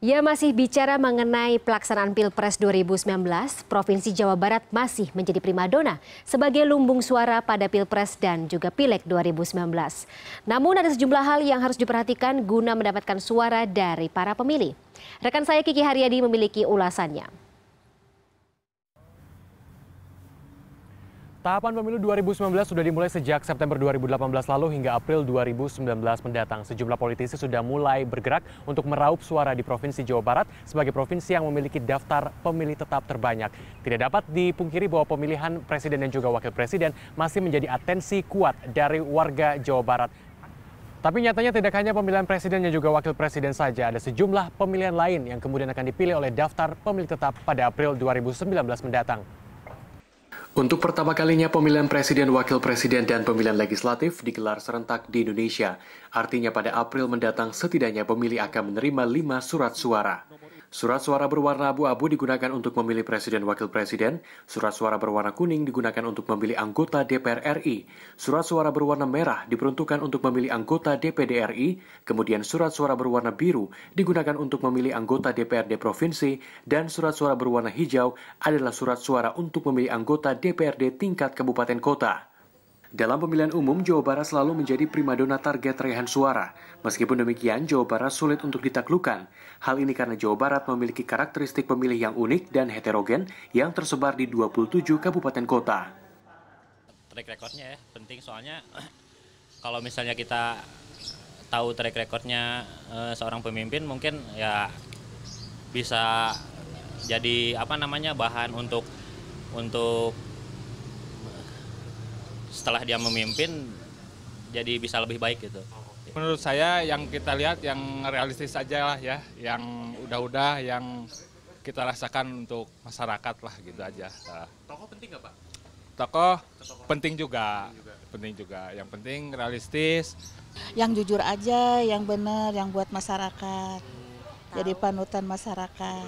Ya masih bicara mengenai pelaksanaan Pilpres 2019, Provinsi Jawa Barat masih menjadi primadona sebagai lumbung suara pada Pilpres dan juga Pileg 2019. Namun ada sejumlah hal yang harus diperhatikan guna mendapatkan suara dari para pemilih. Rekan saya Kiki Haryadi memiliki ulasannya. Tahapan pemilu 2019 sudah dimulai sejak September 2018 lalu hingga April 2019 mendatang. Sejumlah politisi sudah mulai bergerak untuk meraup suara di Provinsi Jawa Barat sebagai provinsi yang memiliki daftar pemilih tetap terbanyak. Tidak dapat dipungkiri bahwa pemilihan presiden dan juga wakil presiden masih menjadi atensi kuat dari warga Jawa Barat. Tapi nyatanya tidak hanya pemilihan presiden dan juga wakil presiden saja, ada sejumlah pemilihan lain yang kemudian akan dipilih oleh daftar pemilih tetap pada April 2019 mendatang. Untuk pertama kalinya pemilihan presiden, wakil presiden, dan pemilihan legislatif digelar serentak di Indonesia. Artinya pada April mendatang setidaknya pemilih akan menerima 5 surat suara. Surat suara berwarna abu-abu digunakan untuk memilih presiden wakil presiden, surat suara berwarna kuning digunakan untuk memilih anggota DPR RI, surat suara berwarna merah diperuntukkan untuk memilih anggota DPD RI, kemudian surat suara berwarna biru digunakan untuk memilih anggota DPRD provinsi, dan surat suara berwarna hijau adalah surat suara untuk memilih anggota DPRD tingkat kabupaten kota. Dalam pemilihan umum, Jawa Barat selalu menjadi primadona target raihan suara. Meskipun demikian, Jawa Barat sulit untuk ditaklukkan. Hal ini karena Jawa Barat memiliki karakteristik pemilih yang unik dan heterogen yang tersebar di 27 kabupaten kota. Track recordnya ya penting, soalnya kalau misalnya kita tahu track recordnya seorang pemimpin, mungkin ya bisa jadi bahan untuk setelah dia memimpin jadi bisa lebih baik gitu. Menurut saya yang kita lihat yang realistis aja lah ya, yang udah-udah yang kita rasakan untuk masyarakat lah gitu aja. Tokoh penting nggak Pak? Tokoh penting juga. Yang penting realistis. Yang jujur aja, yang benar, yang buat masyarakat. Jadi panutan masyarakat.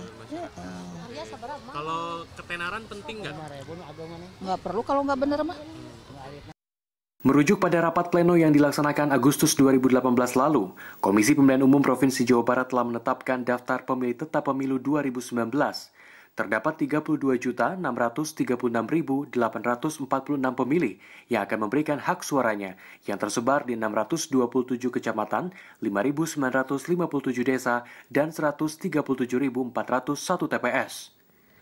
Kalau ketenaran penting nggak? Nggak perlu kalau nggak benar mah. Merujuk pada rapat pleno yang dilaksanakan Agustus 2018 lalu, Komisi Pemilihan Umum Provinsi Jawa Barat telah menetapkan daftar pemilih tetap pemilu 2019. Terdapat 32.636.846 pemilih yang akan memberikan hak suaranya yang tersebar di 627 kecamatan, 5.957 desa, dan 137.401 TPS.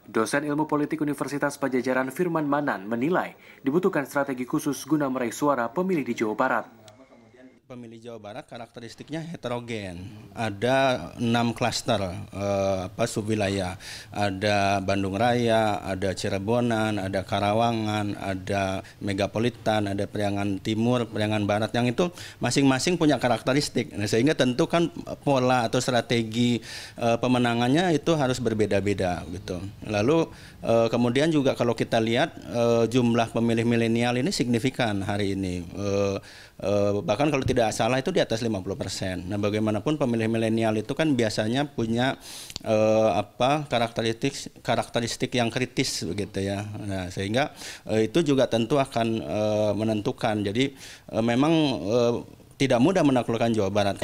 Dosen Ilmu Politik Universitas Padjadjaran Firman Manan menilai dibutuhkan strategi khusus guna meraih suara pemilih di Jawa Barat. Pemilih Jawa Barat karakteristiknya heterogen. Ada 6 klaster subwilayah. Ada Bandung Raya, ada Cirebonan, ada Karawangan, ada Megapolitan, ada Priangan Timur, Priangan Barat, yang itu masing-masing punya karakteristik. Nah, sehingga tentu kan pola atau strategi pemenangannya itu harus berbeda-beda gitu. Lalu kemudian juga kalau kita lihat jumlah pemilih milenial ini signifikan hari ini. Bahkan kalau tidak salah itu di atas 50%. Nah, bagaimanapun pemilih milenial itu kan biasanya punya karakteristik yang kritis begitu ya. Nah, sehingga itu juga tentu akan menentukan. Jadi memang tidak mudah menaklukkan Jawa Barat.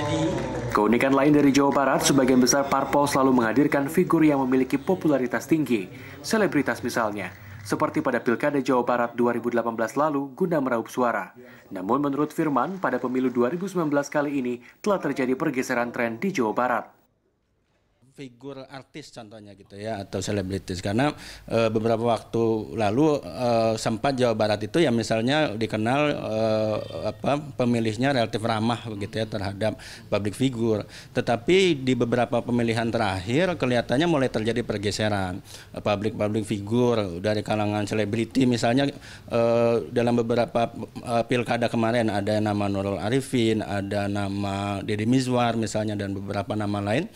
Keunikan lain dari Jawa Barat, sebagian besar parpol selalu menghadirkan figur yang memiliki popularitas tinggi, selebritas misalnya, seperti pada Pilkada Jawa Barat 2018 lalu guna meraup suara. Namun menurut Firman, pada pemilu 2019 kali ini telah terjadi pergeseran tren di Jawa Barat. Figur artis contohnya gitu ya, atau selebritis, karena beberapa waktu lalu sempat Jawa Barat itu ya misalnya dikenal pemilihnya relatif ramah begitu ya terhadap public figure, tetapi di beberapa pemilihan terakhir kelihatannya mulai terjadi pergeseran public figure dari kalangan selebriti. Misalnya dalam beberapa pilkada kemarin ada nama Nurul Arifin, ada nama Deddy Mizwar misalnya, dan beberapa nama lain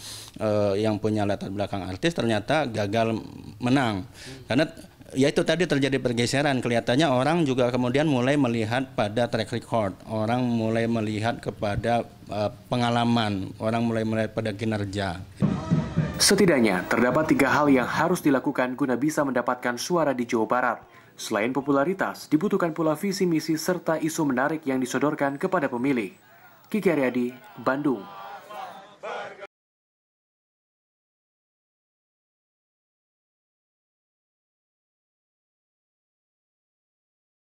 yang punya latar belakang artis ternyata gagal menang. Karena ya itu tadi terjadi pergeseran, kelihatannya orang juga kemudian mulai melihat pada track record, orang mulai melihat kepada pengalaman, orang mulai melihat pada kinerja. Setidaknya terdapat 3 hal yang harus dilakukan guna bisa mendapatkan suara di Jawa Barat. Selain popularitas, dibutuhkan pula visi misi serta isu menarik yang disodorkan kepada pemilih. Kiki Haryadi, Bandung.